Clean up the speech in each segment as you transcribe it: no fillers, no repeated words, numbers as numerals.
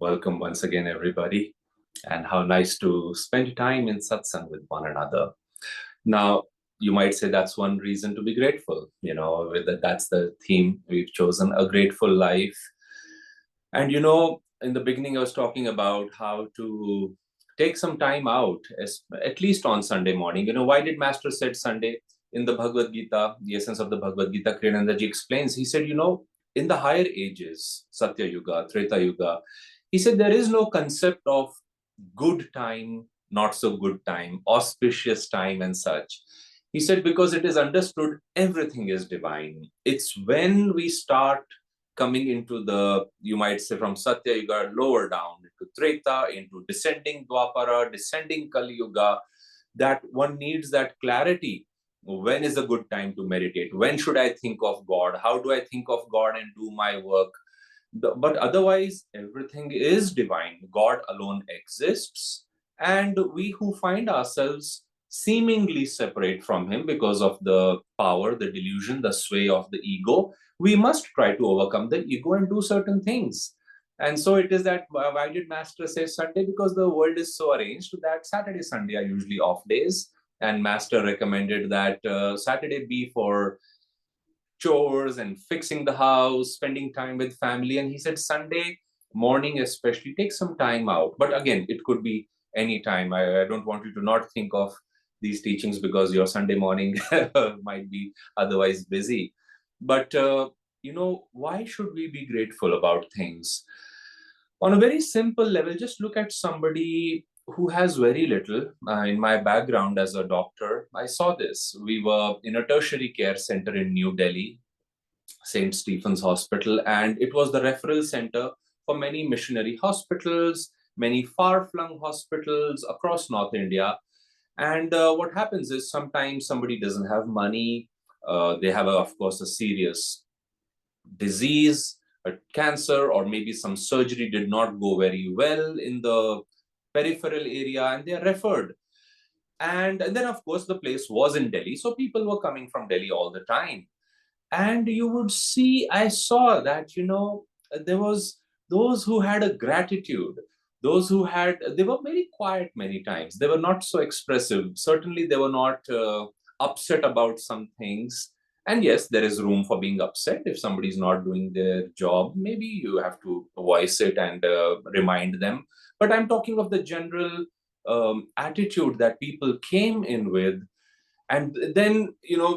Welcome once again, everybody. And how nice to spend time in satsang with one another. Now, you might say that's one reason to be grateful. That's the theme we've chosen, a grateful life. And in the beginning, I was talking about how to take some time out, at least on Sunday morning. Why did Master said Sunday? In the Bhagavad Gita, the essence of the Bhagavad Gita, Kriyananda ji explains, he said, in the higher ages, Satya Yuga, Treta Yuga, he said there is no concept of good time, not so good time, auspicious time, and such. He said, because it is understood everything is divine. It's when we start coming into you might say from Satya Yuga, lower down into Treta, into descending Dwapara, descending Kali Yuga, that one needs that clarity. When is a good time to meditate? When should I think of God? How do I think of God and do my work? But otherwise, everything is divine. God alone exists. And we who find ourselves seemingly separate from Him because of the power, the delusion, the sway of the ego, we must try to overcome the ego and do certain things. And so it is that why did Master say Sunday? Because the world is so arranged that Saturday, Sunday are usually off days. And Master recommended that Saturday be for chores and fixing the house, spending time with family. And he said Sunday morning, especially, take some time out. But again, it could be any time. I don't want you to not think of these teachings because your Sunday morning might be otherwise busy. But, why should we be grateful about things? On a very simple level, just look at somebody who has very little. In my background as a doctor, I saw this. We were in a tertiary care center in New Delhi, St. Stephen's Hospital, and it was the referral center for many missionary hospitals, many far-flung hospitals across North India. And what happens is sometimes somebody doesn't have money. They have, of course, a serious disease, a cancer, or maybe some surgery did not go very well in the peripheral area, and they are referred. And then, of course, the place was in Delhi, so people were coming from Delhi all the time. And you would see, I saw that, there was those who had a gratitude, those who had, they were very quiet many times. They were not so expressive. Certainly, they were not upset about some things. And yes, there is room for being upset if somebody's not doing their job. Maybe you have to voice it and remind them. But I'm talking of the general attitude that people came in with. And then,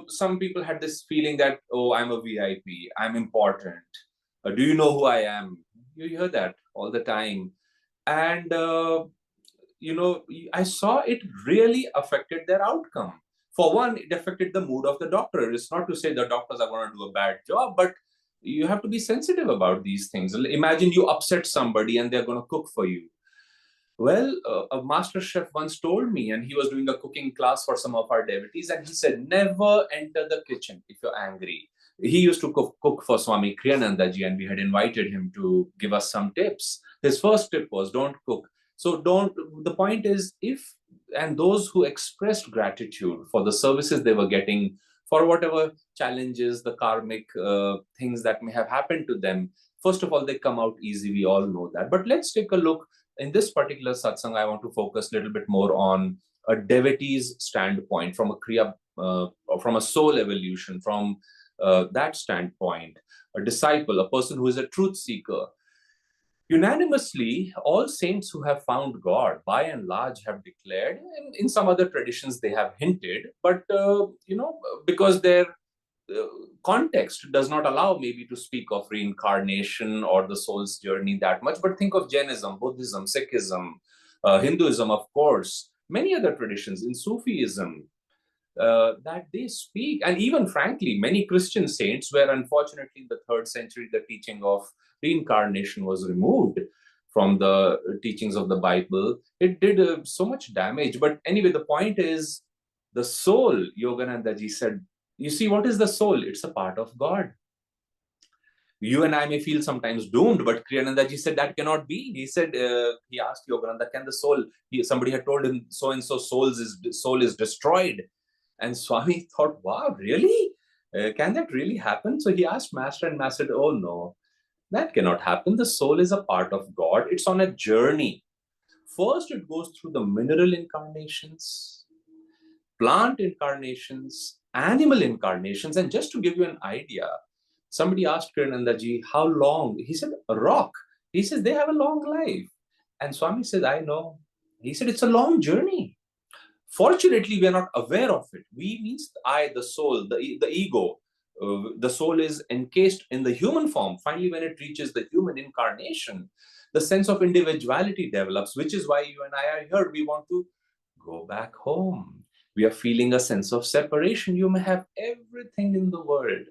some people had this feeling that, oh, I'm a VIP, I'm important. Do you know who I am? You hear that all the time. And, I saw it really affected their outcome. For one, it affected the mood of the doctor. It's not to say the doctors are going to do a bad job, but you have to be sensitive about these things. Imagine you upset somebody and they're going to cook for you. Well, a master chef once told me, and he was doing a cooking class for some of our devotees, and he said, never enter the kitchen if you're angry. He used to cook for Swami Kriyananda ji, and we had invited him to give us some tips. His first tip was, don't cook. So the point is, and those who expressed gratitude for the services they were getting, for whatever challenges, the karmic things that may have happened to them, first of all, they come out easy. We all know that. But let's take a look. In this particular satsang, I want to focus a little bit more on a devotee's standpoint, from a kriya, from a soul evolution, from that standpoint. A disciple, a person who is a truth seeker. Unanimously, all saints who have found God, by and large, have declared, and in some other traditions they have hinted, but because their context does not allow maybe to speak of reincarnation or the soul's journey that much, but think of Jainism, Buddhism, Sikhism, Hinduism, of course, many other traditions, in Sufism, that they speak. And even frankly, many Christian saints, where unfortunately in the 3rd century, the teaching of reincarnation was removed from the teachings of the Bible, it did so much damage. But anyway, the point is, the soul, Yogananda ji said, you see, what is the soul? It's a part of God. You and I may feel sometimes doomed, but Kriyananda ji said that cannot be. He said, he asked Yogananda, can the soul, somebody had told him, so-and-so soul is destroyed. And Swami thought, wow, really? Can that really happen? So he asked Master, and Master said, oh no, That cannot happen. The soul is a part of God. It's on a journey. First, it goes through the mineral incarnations, plant incarnations, animal incarnations. And just to give you an idea, somebody asked Kirananda ji, how long? He said, a rock. He says, they have a long life. And Swami said, I know. He said, it's a long journey. Fortunately, we are not aware of it. We means I, the soul, the ego. The soul is encased in the human form. Finally, when it reaches the human incarnation, the sense of individuality develops, which is why you and I are here. We want to go back home. We are feeling a sense of separation. You may have everything in the world,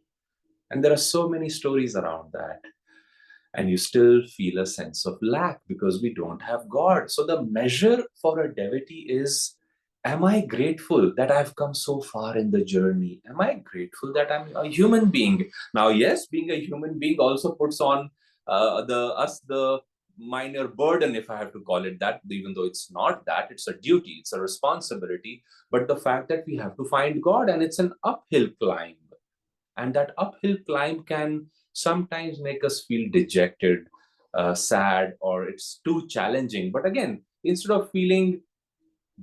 and there are so many stories around that. And you still feel a sense of lack because we don't have God. So the measure for a devotee is, am I grateful that I've come so far in the journey? Am I grateful that I'm a human being? Now, yes, being a human being also puts on the minor burden, if I have to call it that, even though it's not that, it's a duty, it's a responsibility. But the fact that we have to find God, and it's an uphill climb, and that uphill climb can sometimes make us feel dejected, sad, or it's too challenging. But again, instead of feeling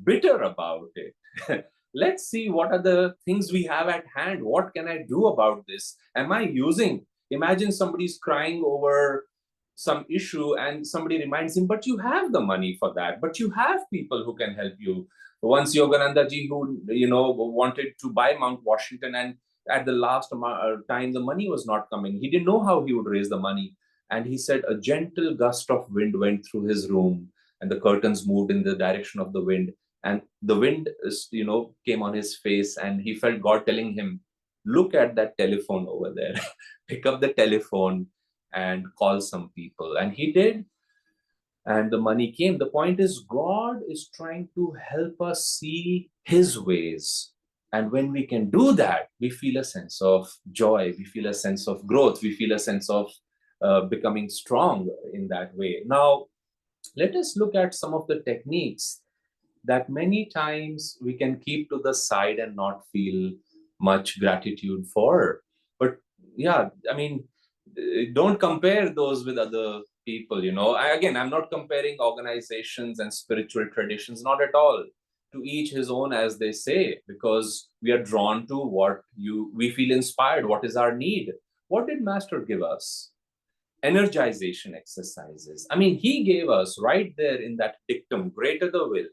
bitter about it, let's see what are the things we have at hand. What can I do about this? Am I using? Imagine somebody's crying over some issue and somebody reminds him, but you have the money for that, but you have people who can help you. Once Yogananda ji, who wanted to buy Mount Washington, and at the last time the money was not coming, he didn't know how he would raise the money, and he said a gentle gust of wind went through his room, and the curtains moved in the direction of the wind, and the wind came on his face, and he felt God telling him, look at that telephone over there, pick up the telephone and call some people. And he did, and the money came. The point is, God is trying to help us see his ways, and when we can do that, we feel a sense of joy, we feel a sense of growth, we feel a sense of becoming strong in that way. Now, let us look at some of the techniques that many times we can keep to the side and not feel much gratitude for. But yeah, I mean, don't compare those with other people. Again, I'm not comparing organizations and spiritual traditions, not at all. To each his own, as they say, because we are drawn to we feel inspired. What is our need? What did Master give us? Energization exercises. I mean, he gave us right there in that dictum, greater the will,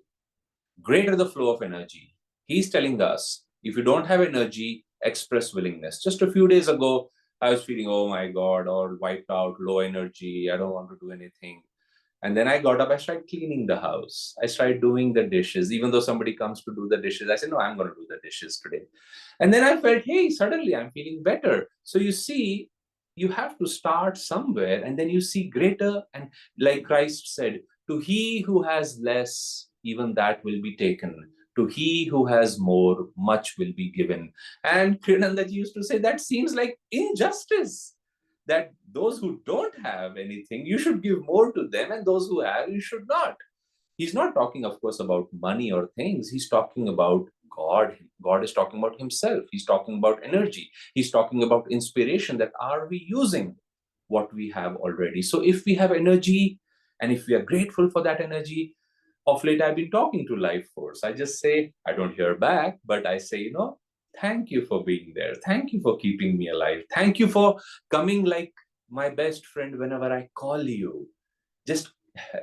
greater the flow of energy. He's telling us, if you don't have energy, express willingness. Just a few days ago, I was feeling, oh my God, all wiped out, low energy. I don't want to do anything. And then I got up, I started cleaning the house. I started doing the dishes. Even though somebody comes to do the dishes, I said, no, I'm going to do the dishes today. And then I felt, hey, suddenly I'm feeling better. So you see, you have to start somewhere, and then you see greater. And like Christ said, to he who has less, even that will be taken. To he who has more, much will be given. And Kirananda used to say, that seems like injustice, that those who don't have anything, you should give more to them, and those who have, you should not. He's not talking, of course, about money or things. He's talking about God. God is talking about himself. He's talking about energy. He's talking about inspiration, that are we using what we have already? So if we have energy, and if we are grateful for that energy, of late I've been talking to Life Force. I just say, I don't hear back, but I say, thank you for being there. Thank you for keeping me alive. Thank you for coming like my best friend whenever I call you. Just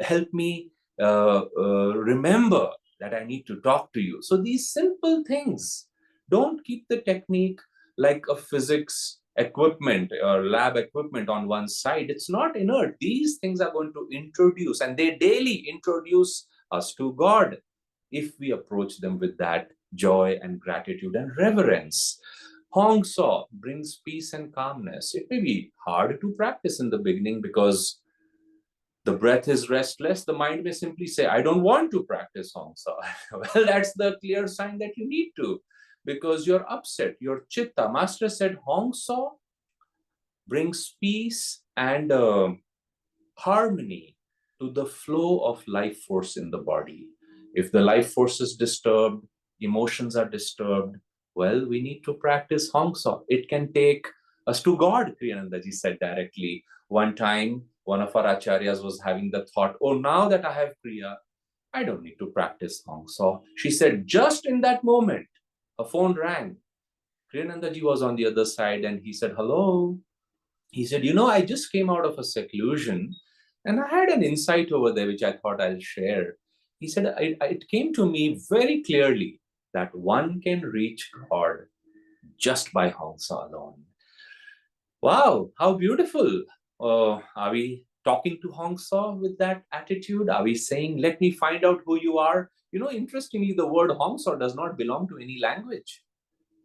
help me remember that I need to talk to you. So these simple things, don't keep the technique like a physics equipment or lab equipment on one side. It's not inert. These things are going to introduce, and they daily introduce us to God if we approach them with that joy and gratitude and reverence. Hong-Sau brings peace and calmness. It may be hard to practice in the beginning because the breath is restless. The mind may simply say, I don't want to practice Hong-Sau. Well, that's the clear sign that you need to, because you're upset, your chitta. Master said Hong-Sau brings peace and harmony to the flow of life force in the body. If the life force is disturbed, emotions are disturbed, well, we need to practice Hong-Sau. It can take us to God, Kriyanandaji said directly. One time, one of our acharyas was having the thought, oh, now that I have Kriya, I don't need to practice Hong-Sau. She said, just in that moment, a phone rang. Kriyanandaji was on the other side and he said, hello. He said, I just came out of a seclusion and I had an insight over there, which I thought I'll share. He said, it came to me very clearly that one can reach God just by Hong-Sau alone. Wow, how beautiful. Are we talking to Hong-Sau with that attitude? Are we saying, let me find out who you are? Interestingly, the word Hong-Sau does not belong to any language.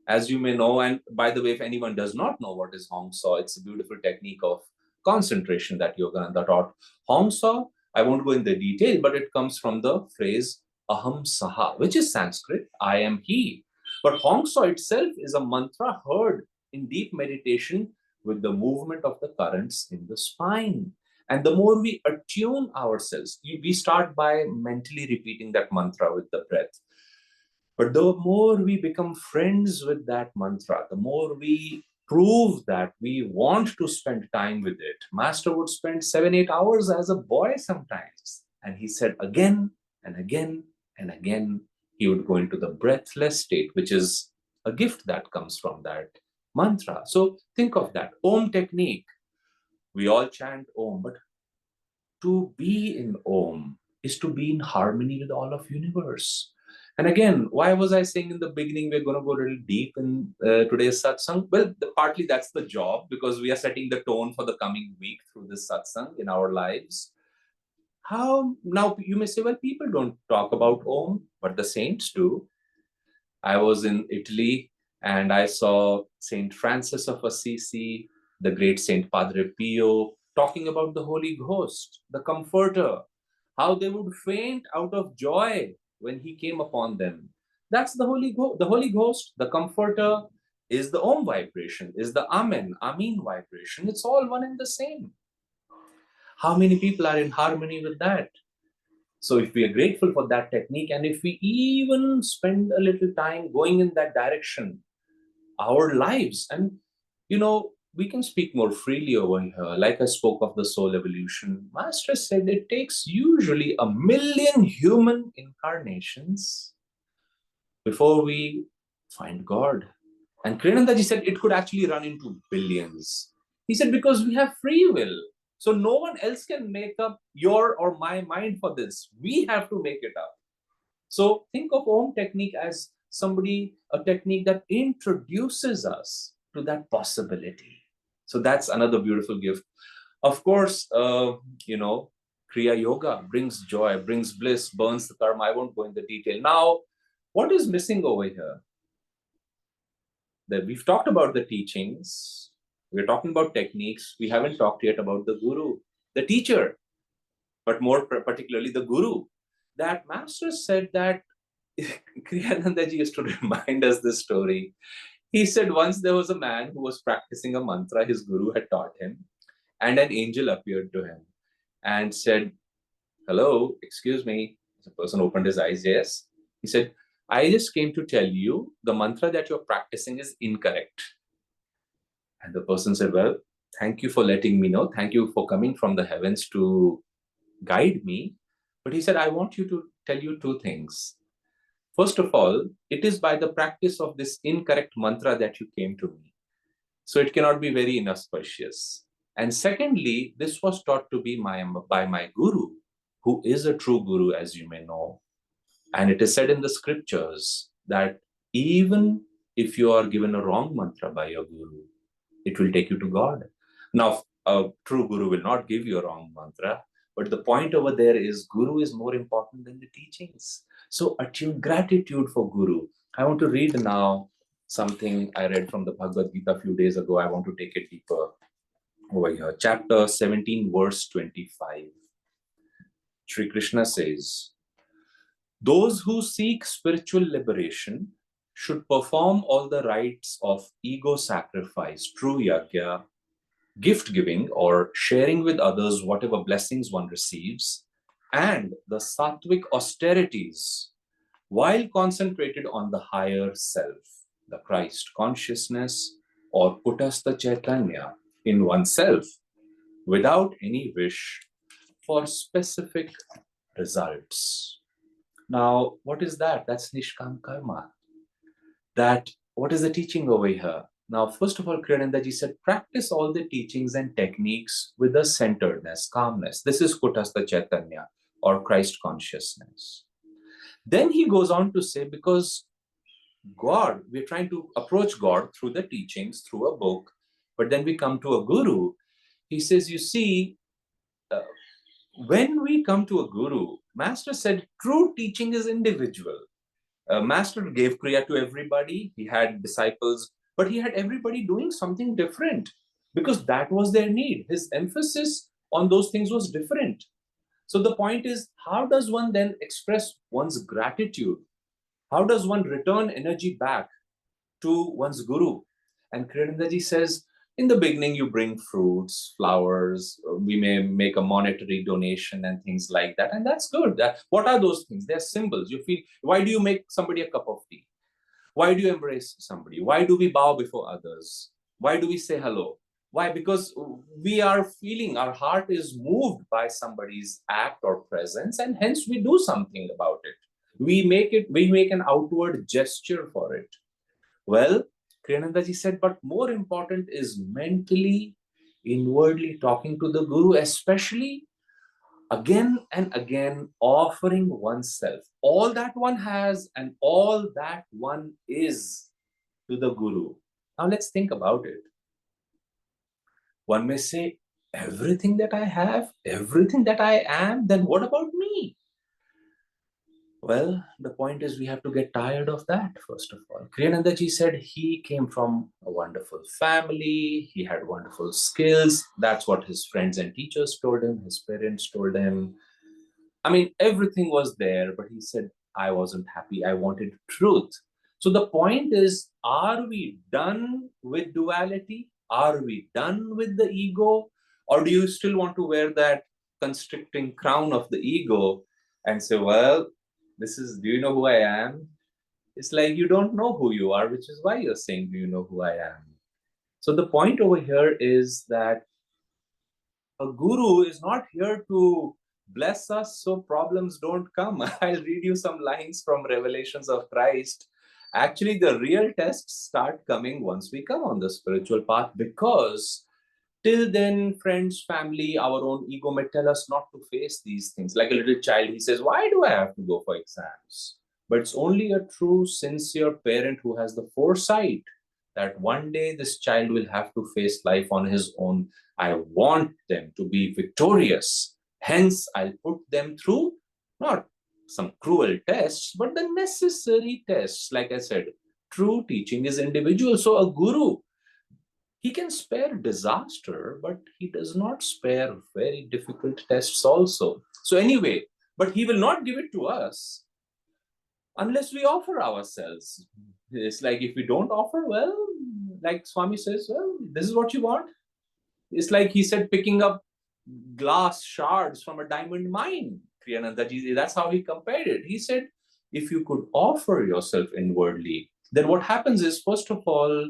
As you may know, and by the way, if anyone does not know what is Hong-Sau, it's a beautiful technique of concentration that Yogananda taught. Hong-Sau, I won't go into detail, but it comes from the phrase Aham Saha, which is Sanskrit, I am he. But Hong-Sau itself is a mantra heard in deep meditation with the movement of the currents in the spine. And the more we attune ourselves, we start by mentally repeating that mantra with the breath. But the more we become friends with that mantra, the more we prove that we want to spend time with it. Master would spend 7, 8 hours as a boy sometimes. And he said again and again and again, he would go into the breathless state, which is a gift that comes from that mantra. So think of that. Om technique. We all chant Om, but to be in Om is to be in harmony with all of universe. And again, why was I saying in the beginning we're going to go a little deep in today's satsang? Well, partly that's the job because we are setting the tone for the coming week through this satsang in our lives. How now you may say, well, people don't talk about Om, but the saints do. I was in Italy and I saw Saint Francis of Assisi, the great Saint Padre Pio, talking about the Holy Ghost, the Comforter, how they would faint out of joy when he came upon them. That's the Holy Ghost. The Holy Ghost, the Comforter, is the Om vibration, is the Amen, Amin vibration. It's all one and the same. How many people are in harmony with that? So if we are grateful for that technique, and if we even spend a little time going in that direction, our lives, and we can speak more freely over here. Like I spoke of the soul evolution, Master said it takes usually 1,000,000 human incarnations before we find God. And Kriyanandaji said it could actually run into billions. He said, because we have free will. So no one else can make up your or my mind for this. We have to make it up. So think of Om technique as a technique that introduces us to that possibility. So that's another beautiful gift. Of course, Kriya Yoga brings joy, brings bliss, burns the karma. I won't go into detail. Now, what is missing over here? That we've talked about the teachings, we're talking about techniques, we haven't talked yet about the guru, the teacher, but more particularly the guru. That Master said that Kriyanandaji used to remind us this story. He said once there was a man who was practicing a mantra his guru had taught him, and an angel appeared to him and said, hello, excuse me. The person opened his eyes, yes. He said, I just came to tell you the mantra that you're practicing is incorrect. And the person said, well, thank you for letting me know. Thank you for coming from the heavens to guide me. But he said, I want you to tell you two things. First of all, it is by the practice of this incorrect mantra that you came to me. So it cannot be very inauspicious. And secondly, this was taught to be by my guru, who is a true guru, as you may know. And it is said in the scriptures that even if you are given a wrong mantra by your guru, it will take you to God. Now, a true guru will not give you a wrong mantra, but the point over there is guru is more important than the teachings. So attune gratitude for guru. I want to read now something I read from the Bhagavad Gita a few days ago. I want to take it deeper over here. Chapter 17, verse 25. Sri Krishna says, those who seek spiritual liberation should perform all the rites of ego sacrifice, true yajna, gift giving or sharing with others whatever blessings one receives, and the sattvic austerities while concentrated on the higher self, the Christ consciousness or Kutastha Chaitanya in oneself. without any wish for specific results. Now, what is that? That's Nishkam Karma. That, what is the teaching over here? Now, first of all, Kriyanandaji said, practice all the teachings and techniques with a centeredness, calmness. This is Kutastha Chaitanya, or Christ consciousness. Then he goes on to say, because God, we're trying to approach God through the teachings, through a book, but then we come to a guru. He says, you see, uh, when we come to a guru, Master said, true teaching is individual. Master gave Kriya to everybody. He had disciples, but he had everybody doing something different because that was their need. His emphasis on those things was different. So the point is, how does one then express one's gratitude? How does one return energy back to one's guru? And Kriyanandaji says, in the beginning, you bring fruits, flowers, we may make a monetary donation and things like that. And that's good. What are those things? They're symbols. You feel, why do you make somebody a cup of tea? Why do you embrace somebody? Why do we bow before others? Why do we say hello? Why? Because we are feeling, our heart is moved by somebody's act or presence, and hence we do something about it. We make an outward gesture for it. Well, Kriyanandaji said, but more important is mentally, inwardly talking to the Guru, especially again and again offering oneself, all that one has and all that one is to the Guru. Now let's think about it. One may say, everything that I have, everything that I am, then what about me? Well, the point is we have to get tired of that, first of all. Kriyanandaji said he came from a wonderful family, he had wonderful skills. That's what his friends and teachers told him, his parents told him. I mean, everything was there, but he said, I wasn't happy. I wanted truth. So the point is, are we done with duality? Are we done with the ego? Or do you still want to wear that constricting crown of the ego and say, well, do you know who I am? It's like you don't know who you are, which is why you're saying, do you know who I am? So the point over here is that a guru is not here to bless us so problems don't come. I'll read you some lines from Revelations of Christ. Actually, the real tests start coming once we come on the spiritual path, because till then, friends, family, our own ego may tell us not to face these things. Like a little child, he says, why do I have to go for exams? But it's only a true, sincere parent who has the foresight that one day this child will have to face life on his own. I want them to be victorious. Hence, I'll put them through not some cruel tests, but the necessary tests. Like I said, true teaching is individual. So a guru, he can spare disaster, but he does not spare very difficult tests also. So anyway, but he will not give it to us unless we offer ourselves. It's like if we don't offer, well, like Swami says, well, this is what you want. It's like he said, picking up glass shards from a diamond mine. Kriyanandaji, that's how he compared it. He said, if you could offer yourself inwardly, then what happens is, first of all,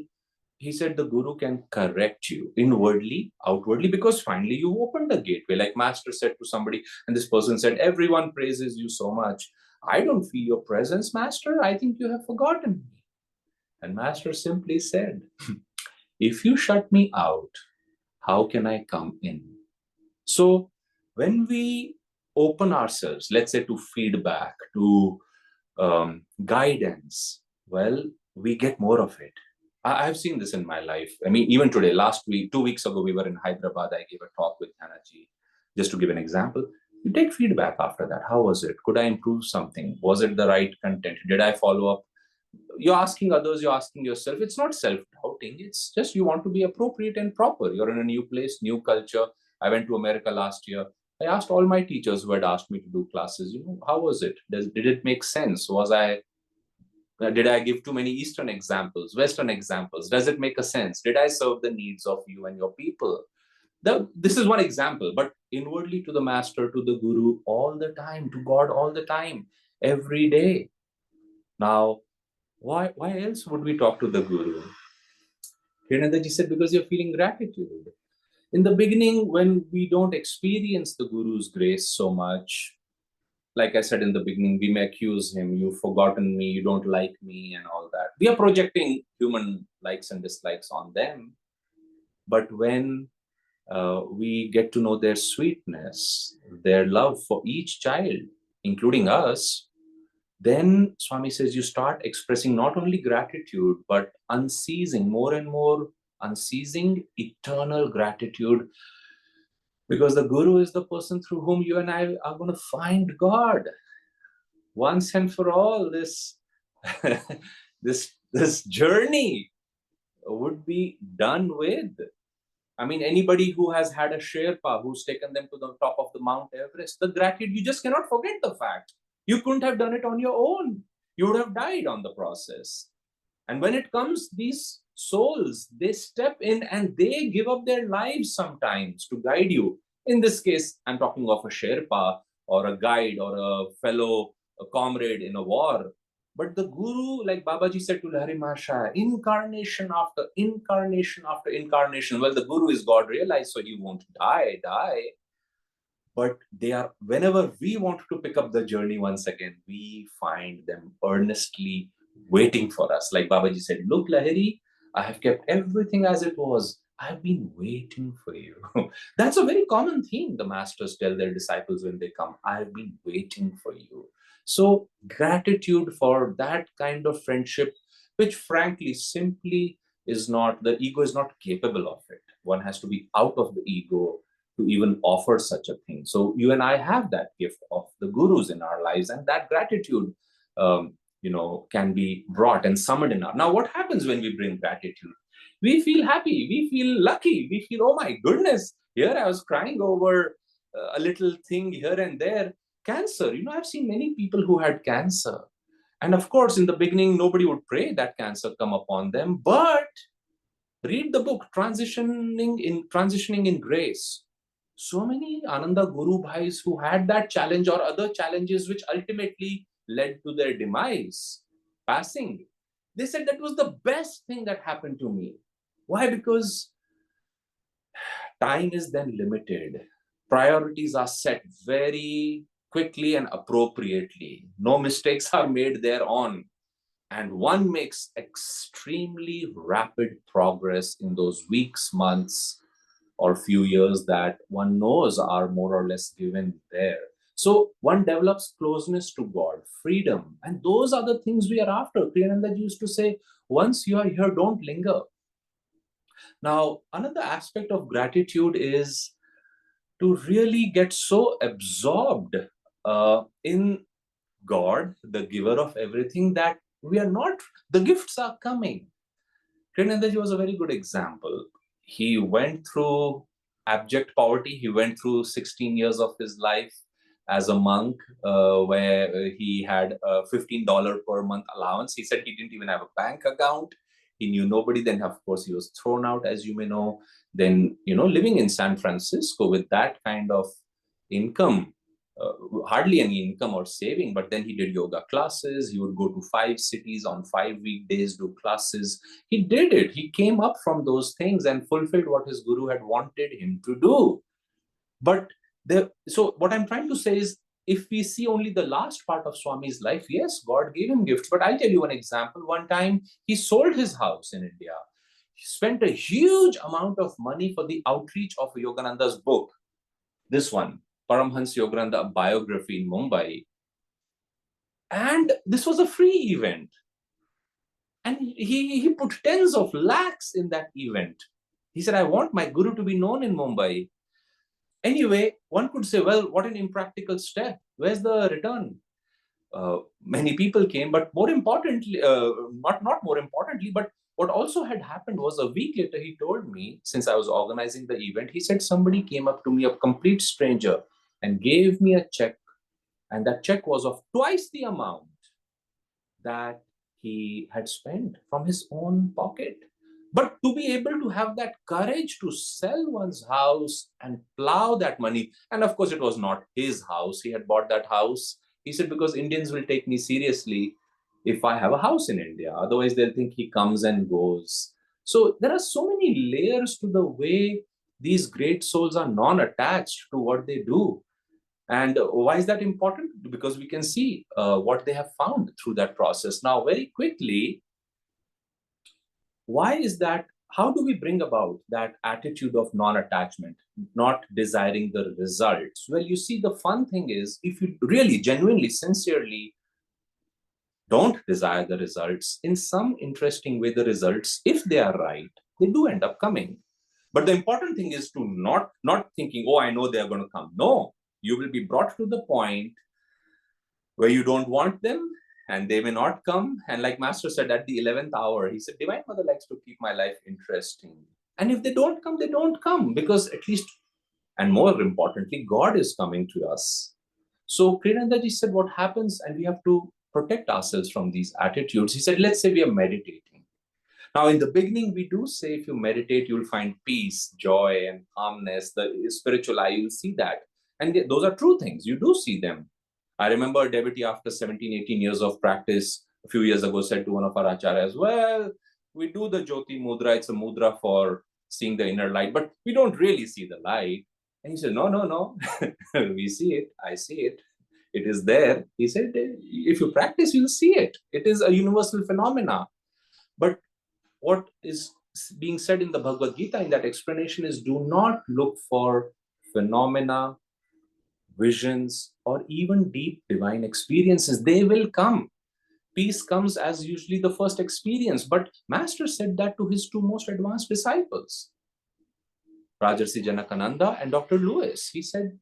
he said the guru can correct you inwardly, outwardly, because finally you opened the gateway. Like Master said to somebody, and this person said, everyone praises you so much. I don't feel your presence, Master. I think you have forgotten me. And Master simply said, if you shut me out, how can I come in? So when we open ourselves, let's say to feedback, to guidance, well, we get more of it. I've seen this in my life. I mean, even today, last week, 2 weeks ago, we were in Hyderabad. I gave a talk with Hanaji, just to give an example. You take feedback after that. How was it? Could I improve something? Was it the right content? Did I follow up? You're asking others, you're asking yourself. It's not self-doubting. It's just you want to be appropriate and proper. You're in a new place, new culture. I went to America last year. I asked all my teachers who had asked me to do classes, how was it? Did it make sense? Did I give too many Eastern examples, Western examples? Does it make a sense? Did I serve the needs of you and your people? This is one example, but inwardly to the Master, to the Guru, all the time, to God all the time, every day. Now, why else would we talk to the Guru? Hiranandaji said, because you're feeling gratitude. In the beginning, when we don't experience the Guru's grace so much, like I said in the beginning, we may accuse him, you've forgotten me, you don't like me, and all that. We are projecting human likes and dislikes on them. But when we get to know their sweetness, their love for each child, including us, then Swami says you start expressing not only gratitude, but unceasing, more and more unceasing, eternal gratitude, because the Guru is the person through whom you and I are going to find God once and for all. This journey would be done with. I mean, anybody who has had a Sherpa who's taken them to the top of the Mount Everest, the gratitude, you just cannot forget the fact. You couldn't have done it on your own. You would have died on the process. And when it comes, these souls, they step in and they give up their lives sometimes to guide you. In this case, I'm talking of a Sherpa or a guide or a fellow a comrade in a war. But the Guru, like Babaji said to Lahari Mahasaya, incarnation after incarnation after incarnation. Well, the Guru is God realized, so he won't die. But they are, whenever we want to pick up the journey once again, we find them earnestly waiting for us. Like Babaji said, look, Lahiri, I have kept everything as it was. I've been waiting for you. That's a very common theme the masters tell their disciples when they come. I've been waiting for you. So gratitude for that kind of friendship, which frankly, simply is not, the ego is not capable of it. One has to be out of the ego to even offer such a thing. So you and I have that gift of the gurus in our lives, and that gratitude, can be brought and summoned in our. Now, what happens when we bring gratitude? We feel happy, we feel lucky, we feel, oh my goodness, here I was crying over a little thing here and there. Cancer, I've seen many people who had cancer. And of course, in the beginning, nobody would pray that cancer come upon them, but read the book, Transitioning in Grace. So many Ananda Guru Bhais who had that challenge or other challenges which ultimately led to their demise, passing. They said that was the best thing that happened to me. Why? Because time is then limited. Priorities are set very quickly and appropriately. No mistakes are made thereon. And one makes extremely rapid progress in those weeks, months, or few years that one knows are more or less given there. So one develops closeness to God, freedom, and those are the things we are after. Kriyananda used to say, once you are here, don't linger. Now, another aspect of gratitude is to really get so absorbed in God, the giver of everything, that we are not, the gifts are coming. Kriyananda was a very good example. He went through abject poverty. He went through 16 years of his life as a monk, where he had a $15 per month allowance. He said he didn't even have a bank account. He knew nobody. Then, of course, he was thrown out, as you may know. Then, living in San Francisco with that kind of income, hardly any income or saving, but then he did yoga classes. He would go to 5 cities on 5 weekdays, do classes. He did it. He came up from those things and fulfilled what his guru had wanted him to do. But so what I'm trying to say is, if we see only the last part of Swami's life, yes, God gave him gifts. But I'll tell you an example. One time he sold his house in India. He spent a huge amount of money for the outreach of Yogananda's book. This one, Paramhansa Yogananda, a biography in Mumbai. And this was a free event. And he put tens of lakhs in that event. He said, I want my guru to be known in Mumbai. Anyway, one could say, well, what an impractical step. Where's the return? Many people came, but more importantly, not more importantly, but what also had happened was a week later, he told me, since I was organizing the event, he said somebody came up to me, a complete stranger, and gave me a check. And that check was of twice the amount that he had spent from his own pocket. But to be able to have that courage to sell one's house and plow that money, and of course, it was not his house. He had bought that house. He said, because Indians will take me seriously if I have a house in India. Otherwise, they'll think he comes and goes. So there are so many layers to the way These great souls are non-attached to what they do. And why is that important? Because we can see what they have found through that process. Now, very quickly, why is that? How do we bring about that attitude of non-attachment, not desiring the results? Well, you see, the fun thing is, if you really, genuinely, sincerely don't desire the results, in some interesting way, the results, if they are right, they do end up coming. But the important thing is to not thinking, oh, I know they're going to come. No, you will be brought to the point where you don't want them and they may not come. And like Master said, at the 11th hour, he said, Divine Mother likes to keep my life interesting. And if they don't come, they don't come, because at least, and more importantly, God is coming to us. So Kriyananda ji said, what happens, and we have to protect ourselves from these attitudes. He said, let's say we are meditating. Now, in the beginning, we do say if you meditate, you'll find peace, joy, and calmness. The spiritual eye, you'll see that. And those are true things. You do see them. I remember a devotee after 17, 18 years of practice a few years ago said to one of our acharyas, well, we do the Jyoti Mudra. It's a mudra for seeing the inner light, but we don't really see the light. And he said, no. We see it. I see it. It is there. He said, if you practice, you'll see it. It is a universal phenomena. But what is being said in the Bhagavad Gita in that explanation is, do not look for phenomena, visions, or even deep divine experiences. They will come. Peace comes as usually the first experience. But Master said that to his two most advanced disciples, Rajarsi Janakananda and Dr. Lewis. He said,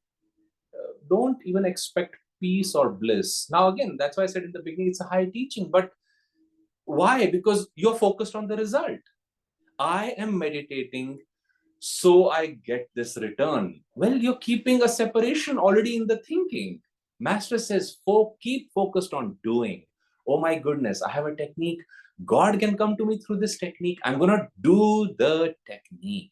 don't even expect peace or bliss. Now, again, that's why I said in the beginning, it's a high teaching. But why? Because you're focused on the result. I am meditating, so I get this return. Well, you're keeping a separation already in the thinking. Master says, keep focused on doing. Oh my goodness, I have a technique. God can come to me through this technique. I'm going to do the technique.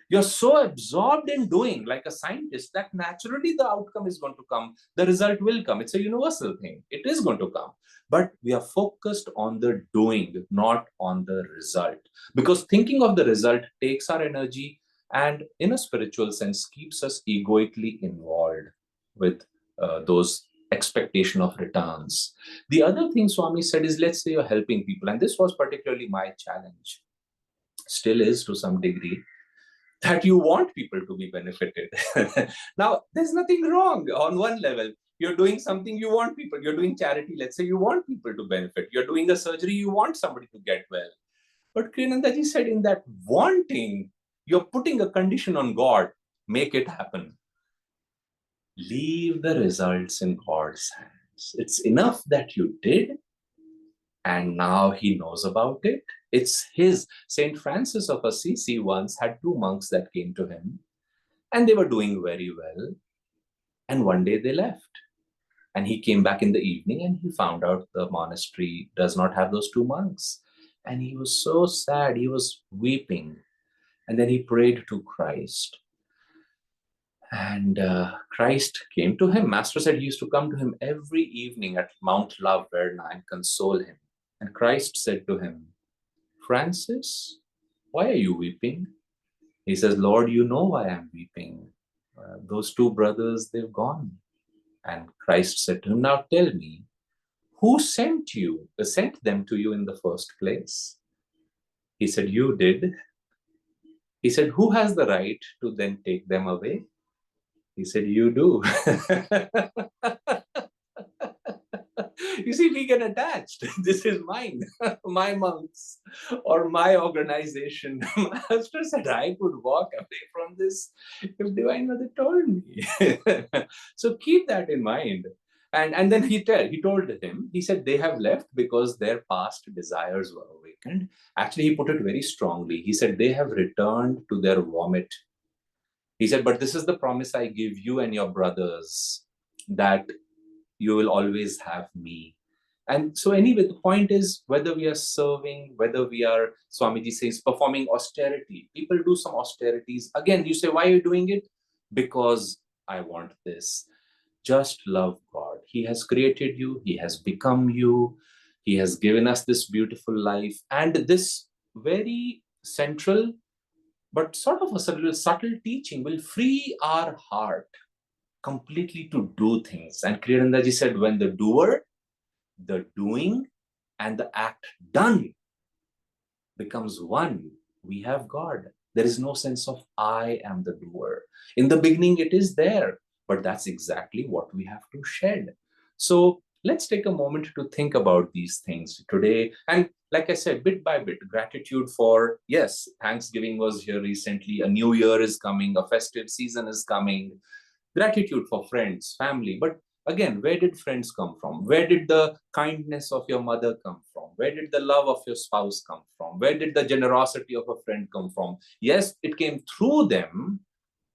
You're so absorbed in doing, like a scientist, that naturally the outcome is going to come. The result will come. It's a universal thing. It is going to come. But we are focused on the doing, not on the result. Because thinking of the result takes our energy and, in a spiritual sense, keeps us egoically involved with those expectation of returns. The other thing Swami said is, let's say you're helping people. And this was particularly my challenge, still is to some degree, that you want people to be benefited. Now, there's nothing wrong on one level. You're doing something, you want people. You're doing charity, let's say you want people to benefit. You're doing a surgery, you want somebody to get well. But Kriyanandaji said, in that wanting, you're putting a condition on God. Make it happen. Leave the results in God's hands. It's enough that you did, and now he knows about it. It's his. Saint Francis of Assisi once had two monks that came to him, and they were doing very well. And one day they left. And he came back in the evening and he found out the monastery does not have those two monks. And he was so sad. He was weeping. And then he prayed to Christ. And Christ came to him. Master said he used to come to him every evening at Mount La Verna and console him. And Christ said to him, Francis, why are you weeping? He says, Lord, you know why I'm weeping. Those two brothers, they've gone. And Christ said to him, now tell me, who sent them to you in the first place? He said, you did. He said, who has the right to then take them away? He said, you do. You see, we get attached. This is mine, my monks, or my organization. Master said I could walk away from this if Divine Mother told me. So keep that in mind. And then he told him, he said, they have left because their past desires were awakened. Actually, he put it very strongly. He said, they have returned to their vomit. He said, but this is the promise I give you and your brothers, that you will always have me. And so anyway, the point is, whether we are serving, whether we are, Swamiji says, performing austerity. People do some austerities. Again, you say, why are you doing it? Because I want this. Just love God. He has created you. He has become you. He has given us this beautiful life. And this very central but sort of a subtle teaching will free our heart completely to do things. And Kriyanandaji said, when the doer, the doing, and the act done becomes one, we have God. There is no sense of I am the doer. In the beginning, it is there, but that's exactly what we have to shed. So let's take a moment to think about these things today. And like I said, bit by bit, gratitude for, yes, Thanksgiving was here recently, a new year is coming, a festive season is coming, gratitude for friends, family. But again, where did friends come from? Where did the kindness of your mother come from? Where did the love of your spouse come from? Where did the generosity of a friend come from? Yes, it came through them,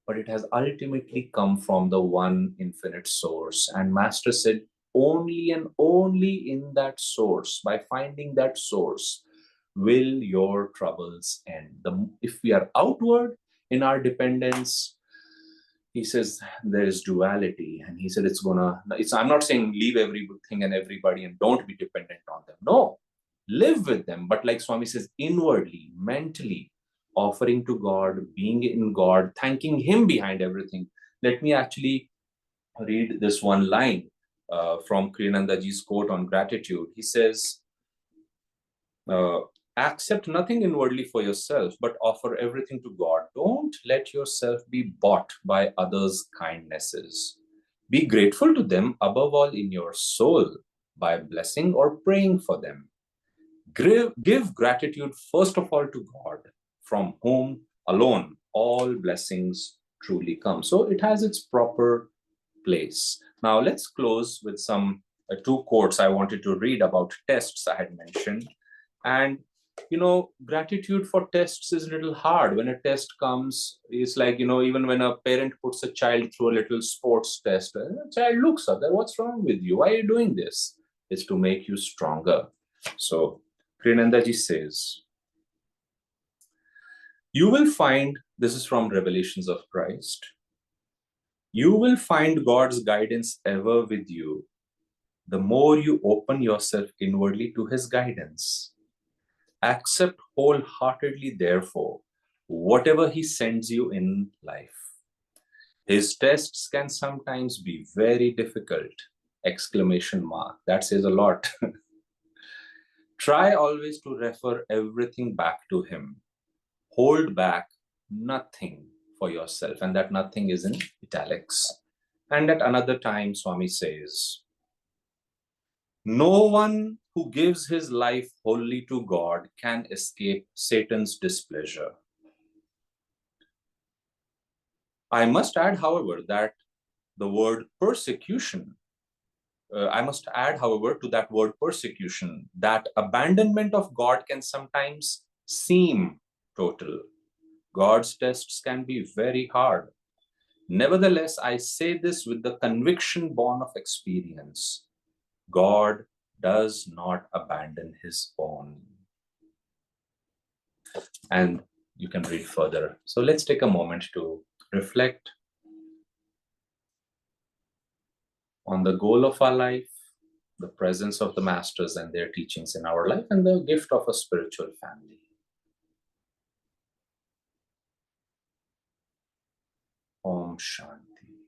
but it has ultimately come from the one infinite source. And Master said, only and only in that source, by finding that source, will your troubles end. If we are outward in our dependence, he says there is duality, and he said I'm not saying leave everything and everybody and don't be dependent on them. No, live with them, but like Swami says, inwardly, mentally, offering to God, being in God, thanking him behind everything. Let me actually read this one line from Kriyanandaji's quote on gratitude. He says, uh, accept nothing inwardly for yourself, but offer everything to God. Don't let yourself be bought by others' kindnesses. Be grateful to them, above all in your soul, by blessing or praying for them. Give gratitude first of all to God, from whom alone all blessings truly come. So it has its proper place. Now let's close with some two quotes I wanted to read about tests I had mentioned. And gratitude for tests is a little hard. When a test comes, it's like, even when a parent puts a child through a little sports test, a child looks up there, what's wrong with you? Why are you doing this? It's to make you stronger. So Kriyanandaji says, you will find, this is from Revelations of Christ, you will find God's guidance ever with you, the more you open yourself inwardly to his guidance. Accept wholeheartedly, therefore, whatever he sends you in life. His tests can sometimes be very difficult! Exclamation mark. That says a lot. Try always to refer everything back to him. Hold back nothing for yourself. And that nothing is in italics. And at another time, Swami says, no one who gives his life wholly to God can escape Satan's displeasure. I must add, however, that the word persecution, to that word persecution, that abandonment of God can sometimes seem total. God's tests can be very hard. Nevertheless, I say this with the conviction born of experience. God does not abandon his own. And you can read further. So let's take a moment to reflect on the goal of our life, the presence of the masters and their teachings in our life, and the gift of a spiritual family. Om Shanti.